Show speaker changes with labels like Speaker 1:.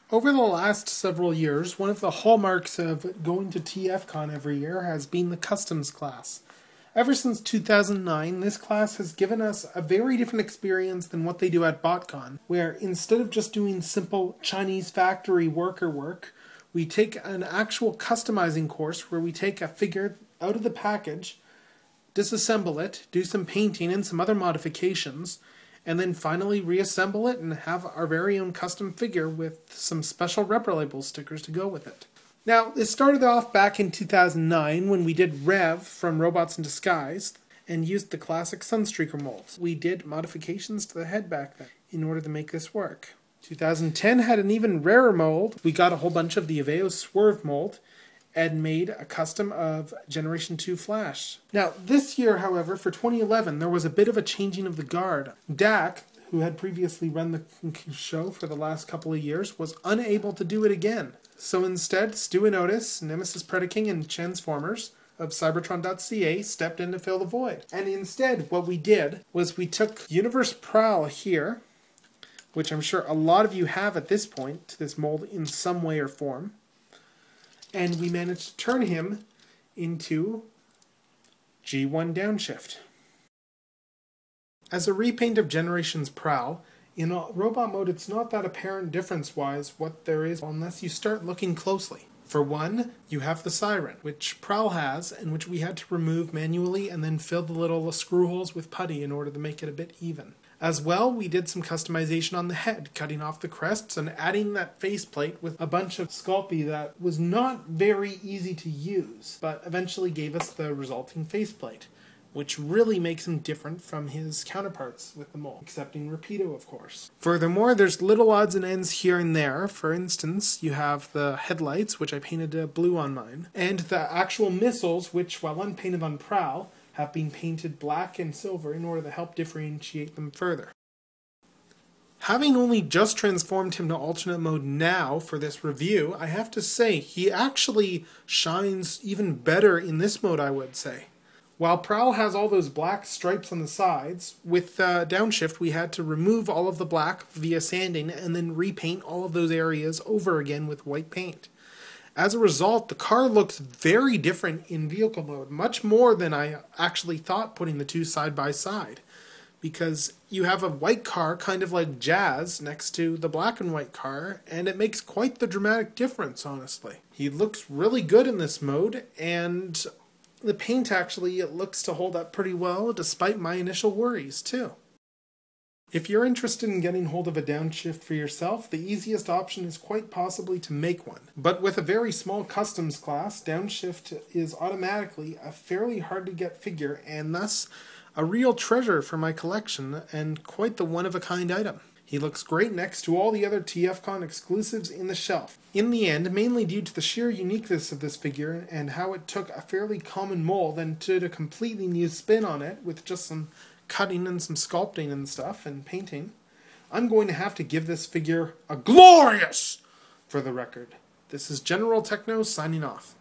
Speaker 1: Over the last several years, one of the hallmarks of going to TFcon every year has been the customs class. Ever since 2009, this class has given us a very different experience than what they do at BotCon, where instead of just doing simple Chinese factory worker work, we take an actual customizing course where we take a figure out of the package, disassemble it, do some painting and some other modifications, and then finally reassemble it and have our very own custom figure with some special repro label stickers to go with it. Now, this started off back in 2009 when we did Rev from Robots in Disguise and used the classic Sunstreaker molds. We did modifications to the head back then in order to make this work. 2010 had an even rarer mold. We got a whole bunch of the Aveo Swerve mold and made a custom of Generation 2 Flash. Now, this year, however, for 2011, there was a bit of a changing of the guard. Dak, who had previously run the show for the last couple of years, was unable to do it again. So instead, Stu and Otis, Nemesis Predaking, and Transformers of Cybertron.ca stepped in to fill the void. And instead, what we did was we took Universe Prowl here, which I'm sure a lot of you have at this point, to this mold in some way or form, and we managed to turn him into G1 Downshift. As a repaint of Generations Prowl, in robot mode it's not that apparent difference-wise what there is unless you start looking closely. For one, you have the siren, which Prowl has, and which we had to remove manually and then fill the little screw holes with putty in order to make it a bit even. As well, we did some customization on the head, cutting off the crests and adding that faceplate with a bunch of Sculpey that was not very easy to use, but eventually gave us the resulting faceplate, which really makes him different from his counterparts with the mold, excepting Rapido, of course. Furthermore, there's little odds and ends here and there. For instance, you have the headlights, which I painted blue on mine, and the actual missiles, which, while unpainted on Prowl, have been painted black and silver in order to help differentiate them further. Having only just transformed him to alternate mode now for this review, I have to say he actually shines even better in this mode, I would say. While Prowl has all those black stripes on the sides, with Downshift we had to remove all of the black via sanding and then repaint all of those areas over again with white paint. As a result, the car looks very different in vehicle mode, much more than I actually thought putting the two side by side. Because you have a white car, kind of like Jazz, next to the black and white car, and it makes quite the dramatic difference, honestly. He looks really good in this mode, and the paint actually it looks to hold up pretty well, despite my initial worries, too. If you're interested in getting hold of a Downshift for yourself, the easiest option is quite possibly to make one. But with a very small customs class, Downshift is automatically a fairly hard to get figure and thus a real treasure for my collection and quite the one-of-a-kind item. He looks great next to all the other TFcon exclusives in the shelf. In the end, mainly due to the sheer uniqueness of this figure and how it took a fairly common mold and did a completely new spin on it with just some cutting and some sculpting and stuff and painting, I'm going to have to give this figure a glorious for the record. This is General Tekno signing off.